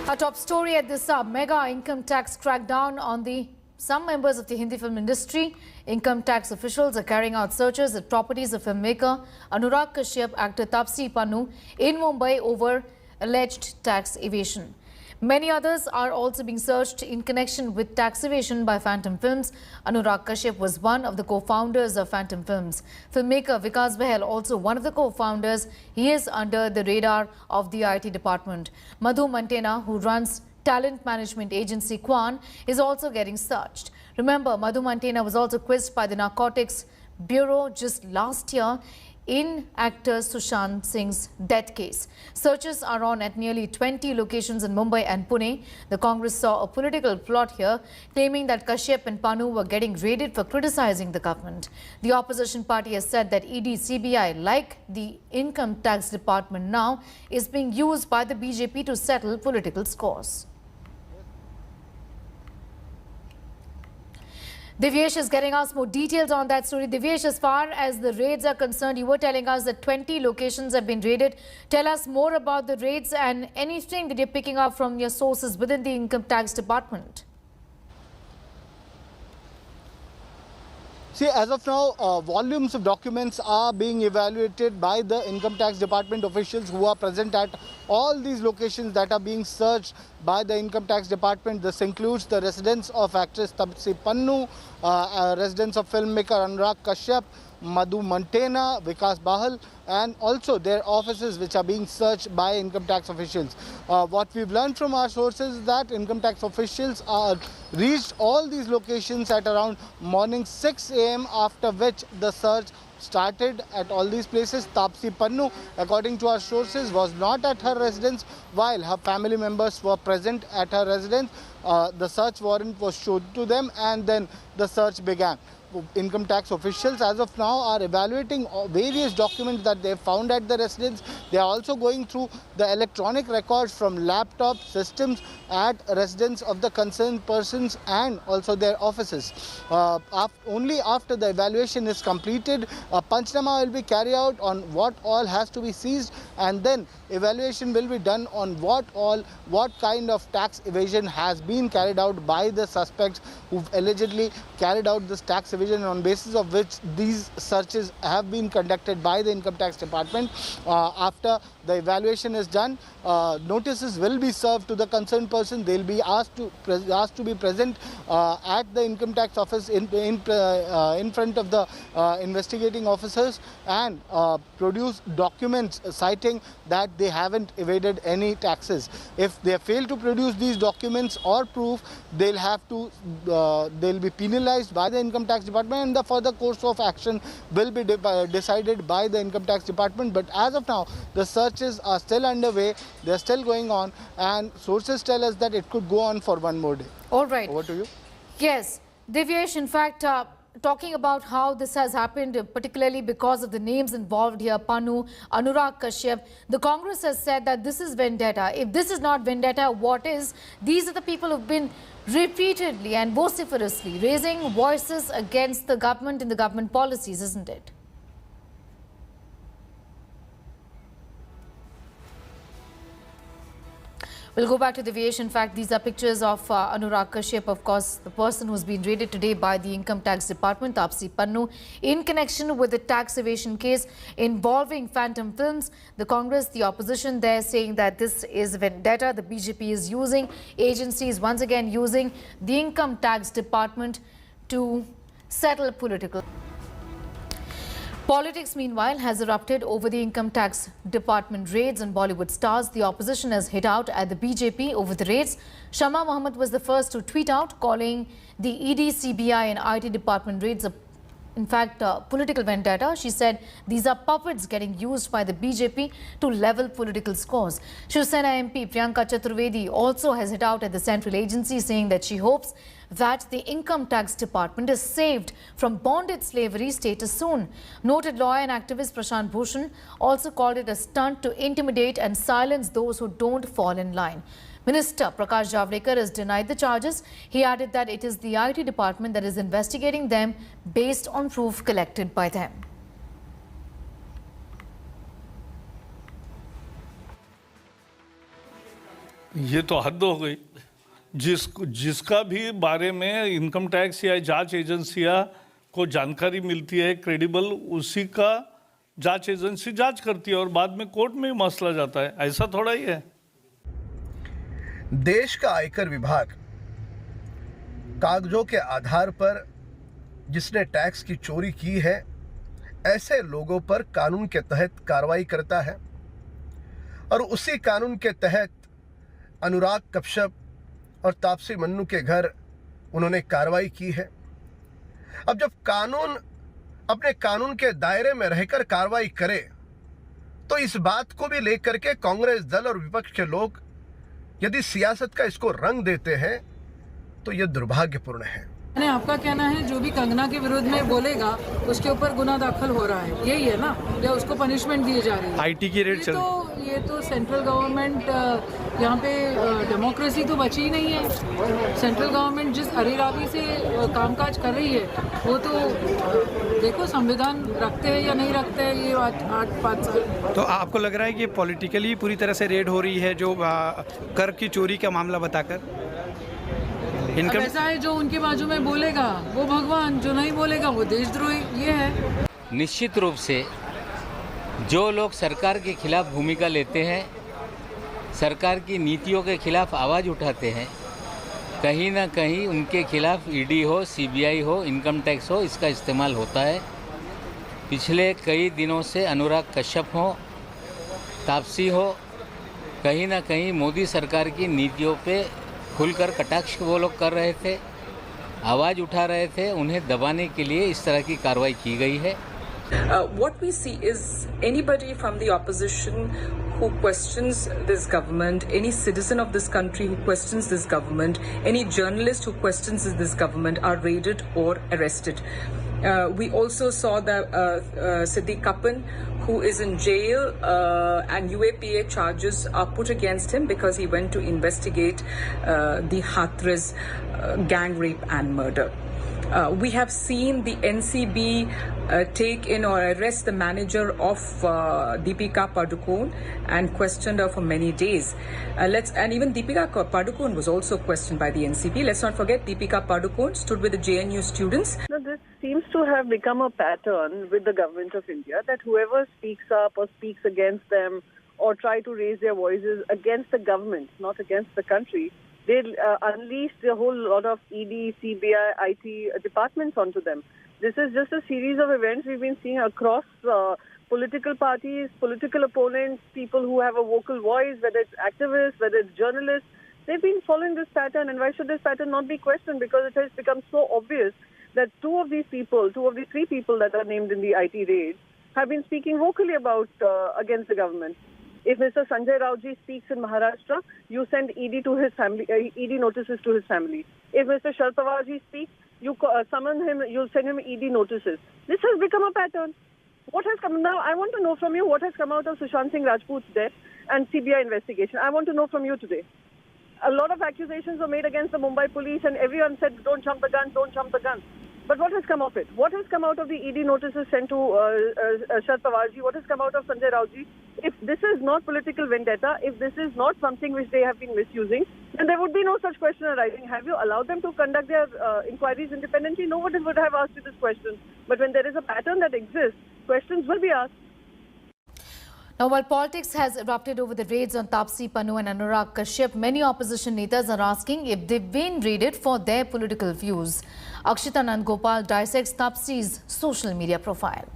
A top story at this mega income tax crackdown on some members of the Hindi film industry. Income tax officials are carrying out searches at properties of filmmaker Anurag Kashyap, actor Taapsee Pannu in Mumbai over alleged tax evasion. Many others are also being searched in connection with tax evasion by Phantom Films. Anurag Kashyap was one of the co-founders of Phantom Films. Filmmaker Vikas Bahl, also one of the co-founders, he is under the radar of the IT department. Madhu Mantena, who runs talent management agency Quan, is also getting searched. Remember, Madhu Mantena was also quizzed by the Narcotics Bureau just last year in actor Sushant Singh's death case. Searches are on at nearly 20 locations in Mumbai and Pune. The Congress saw a political plot here, claiming that Kashyap and Pannu were getting raided for criticizing the government. The opposition party has said that ED, CBI, like the Income Tax Department now, is being used by the BJP to settle political scores. Divyesh is getting us more details on that story. Divyesh, as far as the raids are concerned, you were telling us that 20 locations have been raided. Tell us more about the raids and anything that you're picking up from your sources within the Income Tax Department. See, as of now, volumes of documents are being evaluated by the Income Tax Department officials who are present at all these locations that are being searched by the Income Tax Department. This includes the residence of actress Taapsee Pannu, residence of filmmaker Anurag Kashyap, Madhu Mantena, Vikas Bahl, and also their offices which are being searched by income tax officials. What we've learned from our sources is that income tax officials reached all these locations at around morning 6 a.m. after which the search started at all these places. Taapsee Pannu, according to our sources, was not at her residence while her family members were present at her residence. The search warrant was shown to them and then the search began. Income tax officials as of now are evaluating various documents that they found at the residence. They are also going through the electronic records from laptop systems at residence of the concerned persons and also their offices. Only after the evaluation is completed, a panchnama will be carried out on what all has to be seized, and then evaluation will be done on what kind of tax evasion has been carried out by the suspects who've allegedly carried out this tax evasion, on basis of which these searches have been conducted by the Income Tax Department. After the evaluation is done, notices will be served to the concerned person. They'll be asked to be present at the Income Tax office in front of the investigating officers and produce documents citing that they haven't evaded any taxes. If they fail to produce these documents or proof, they'll be penalized by the Income Tax Department, and the further course of action will be decided by the Income Tax Department. But as of now, the searches are still underway. They're still going on, and sources tell us that it could go on for one more day. All right. Over to you. Yes, Divyesh, in fact, talking about how this has happened, particularly because of the names involved here, Pannu, Anurag Kashyap, the Congress has said that this is vendetta. If this is not vendetta, what is? These are the people who've been repeatedly and vociferously raising voices against the government and the government policies, isn't it? We'll go back to Divyesh. In fact, these are pictures of Anurag Kashyap, of course, the person who's been raided today by the Income Tax Department, Taapsee Pannu, in connection with the tax evasion case involving Phantom Films. The Congress, the opposition there saying that this is vendetta. The BJP is using agencies, once again using the Income Tax Department to settle political. Politics, meanwhile, has erupted over the Income Tax Department raids on Bollywood stars. The opposition has hit out at the BJP over the raids. Shama Mohammed was the first to tweet out, calling the ED, CBI and IT department raids in fact, political vendetta. She said these are puppets getting used by the BJP to level political scores. Shiv Sena MP Priyanka Chaturvedi also has hit out at the central agency, saying that she hopes that the Income Tax Department is saved from bonded slavery status soon. Noted lawyer and activist Prashant Bhushan also called it a stunt to intimidate and silence those who don't fall in line. Minister Prakash Javadekar has denied the charges. He added that it is the IT department that is investigating them based on proof collected by them. ये तो हद हो गई। जिसका भी बारे में income tax या जांच एजेंसियां को जानकारी मिलती है क्रेडिबल, उसी का जांच एजेंसी जांच करती है और बाद में कोर्ट में ही मसला जाता है। ऐसा थोड़ा ही है। देश का आयकर विभाग कागजों के आधार पर जिसने टैक्स की चोरी की है ऐसे लोगों पर कानून के तहत कार्रवाई करता है और उसी कानून के तहत अनुराग कश्यप और तापसी मन्नू के घर उन्होंने कार्रवाई की है। अब जब कानून अपने कानून के दायरे में रहकर कार्रवाई करे तो इस बात को भी लेकर के कांग्रेस दल और विपक्ष के लोग यदि सियासत का इसको रंग देते हैं तो यह दुर्भाग्यपूर्ण है। आपका कहना है जो भी कंगना के विरुद्ध में बोलेगा उसके ऊपर गुना दाखिल हो रहा है, यही है ना, या उसको पनिशमेंट दी जा रही है? आईटी की रेट ये तो सेंट्रल गवर्नमेंट, यहाँ पे डेमोक्रेसी तो बची ही नहीं है। सेंट्रल गवर्नमेंट जिस अरेरावी से कामकाज कर रही है वो तो देखो, संविधान रखते हैं या नहीं रखते हैं ये 8-5 साल। तो आपको लग रहा है कि पॉलिटिकली पूरी तरह से रेड हो रही है जो कर की चोरी का मामला बताकर? इनकम ऐसा है, जो उनके बाजू में बोलेगा वो भगवान, जो नहीं बोलेगा वो देशद्रोही, ये है। निश्चित रूप से जो लोग सरकार के खिलाफ भूमिका लेते हैं, सरकार की नीतियों के खिलाफ आवाज़ उठाते हैं, कहीं ना कहीं उनके खिलाफ ईडी हो, सीबीआई हो, इनकम टैक्स हो, इसका इस्तेमाल होता है। पिछले कई दिनों से अनुराग कश्यप हो, तापसी हो, कहीं ना कहीं मोदी सरकार की नीतियों पे खुलकर कटाक्ष वो लोग कर रहे थे, आवाज़ उठा रहे थे। उन्हें दबाने के लिए इस तरह की कार्रवाई की गई है। What we see is anybody from the opposition who questions this government, any citizen of this country who questions this government, any journalist who questions this government are raided or arrested. We also saw that Siddiq Kappan, who is in jail, and UAPA charges are put against him because he went to investigate the Hathras gang rape and murder. We have seen the NCB take in or arrest the manager of Deepika Padukone and questioned her for many days. And even Deepika Padukone was also questioned by the NCB. Let's not forget Deepika Padukone stood with the JNU students. Now, this seems to have become a pattern with the government of India, that whoever speaks up or speaks against them or try to raise their voices against the government, not against the country, they unleash a whole lot of ED, CBI, IT departments onto them. This is just a series of events we've been seeing across political parties, political opponents, people who have a vocal voice, whether it's activists, whether it's journalists. They've been following this pattern, and why should this pattern not be questioned? Because it has become so obvious that two of the three people that are named in the IT raid have been speaking vocally about against the government. If Mr. Sanjay Raoji speaks in Maharashtra, you send ED to his family, ED notices to his family. If Mr. Sharad Pawarji speaks, you summon him, you send him ED notices. This has become a pattern. What has come now? I want to know from you what has come out of Sushant Singh Rajput's death and CBI investigation. I want to know from you today. A lot of accusations were made against the Mumbai police, and everyone said, "Don't jump the gun, don't jump the gun." But what has come of it? What has come out of the ED notices sent to Sharad Pawarji? What has come out of Sanjay Raoji? If this is not political vendetta, if this is not something which they have been misusing, then there would be no such question arising. Have you allowed them to conduct their inquiries independently? Nobody would have asked you this question. But when there is a pattern that exists, questions will be asked. Now, while politics has erupted over the raids on Taapsee Pannu and Anurag Kashyap, many opposition netas are asking if they've been raided for their political views. Akshita Nandgopal dissects Taapsee's social media profile.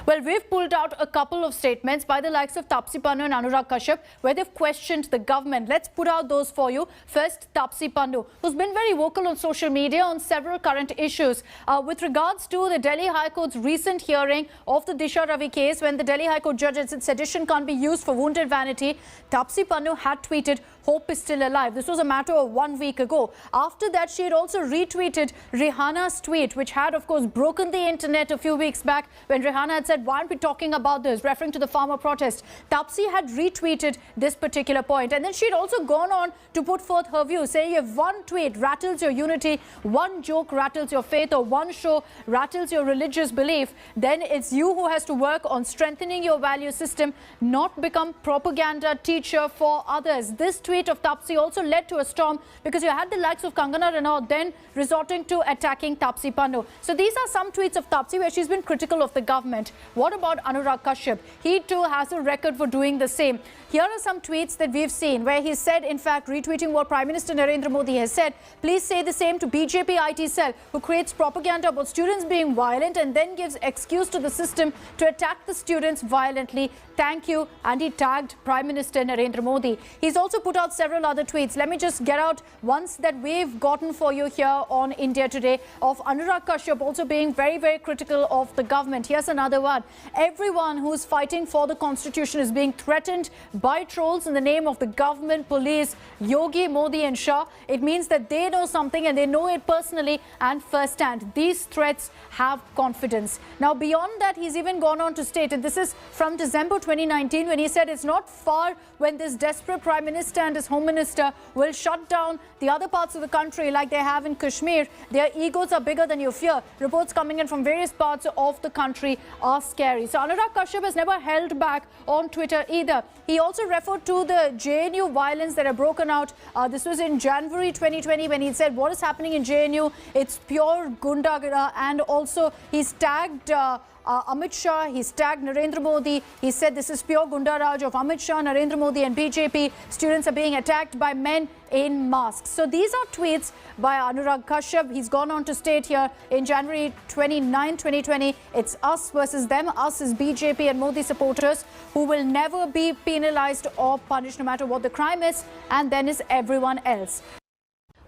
Well, we've pulled out a couple of statements by the likes of Taapsee Pannu and Anurag Kashyap where they've questioned the government. Let's put out those for you. First, Taapsee Pannu, who's been very vocal on social media on several current issues. With regards to the Delhi High Court's recent hearing of the Disha Ravi case, when the Delhi High Court judge said sedition can't be used for wounded vanity, Taapsee Pannu had tweeted, hope is still alive. This was a matter of 1 week ago. After that, she had also retweeted Rihanna's tweet, which had, of course, broken the internet a few weeks back when Rihanna had said, "Why aren't we talking about this?" referring to the farmer protest. Taapsee had retweeted this particular point. And then she'd also gone on to put forth her view, saying if one tweet rattles your unity, one joke rattles your faith, or one show rattles your religious belief, then it's you who has to work on strengthening your value system, not become propaganda teacher for others. This tweet of Taapsee also led to a storm because you had the likes of Kangana Ranaut then resorting to attacking Taapsee Pannu. So these are some tweets of Taapsee where she's been critical of the government. What about Anurag Kashyap? He too has a record for doing the same. Here are some tweets that we've seen where he said, in fact, retweeting what Prime Minister Narendra Modi has said, "Please say the same to BJP IT cell who creates propaganda about students being violent and then gives excuse to the system to attack the students violently. Thank you." And he tagged Prime Minister Narendra Modi. He's also put out several other tweets. Let me just get out ones that we've gotten for you here on India Today of Anurag Kashyap also being very, very critical of the government. Here's another one. "Everyone who's fighting for the constitution is being threatened by trolls in the name of the government, police, Yogi, Modi and Shah. It means that they know something and they know it personally and firsthand. These threats have confidence." Now, beyond that, he's even gone on to state, and this is from December 2019, when he said it's not far when this desperate Prime Minister and his Home Minister will shut down the other parts of the country like they have in Kashmir. Their egos are bigger than your fear. Reports coming in from various parts of the country are scary. So Anurag Kashyap has never held back on Twitter either. He also referred to the JNU violence that had broken out. This was in January 2020 when he said, "What is happening in JNU? It's pure gundagara." And also he's tagged Amit Shah, he's tagged Narendra Modi. He said this is pure Gundaraj of Amit Shah, Narendra Modi and BJP. Students are being attacked by men in masks. So these are tweets by Anurag Kashyap. He's gone on to state here in January 29, 2020, it's us versus them. Us is BJP and Modi supporters who will never be penalized or punished no matter what the crime is. And then is everyone else.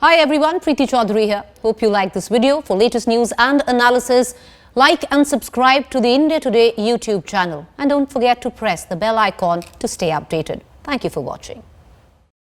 Hi everyone, Preeti Chaudhary here. Hope you like this video. For latest news and analysis, like and subscribe to the India Today YouTube channel. And don't forget to press the bell icon to stay updated. Thank you for watching.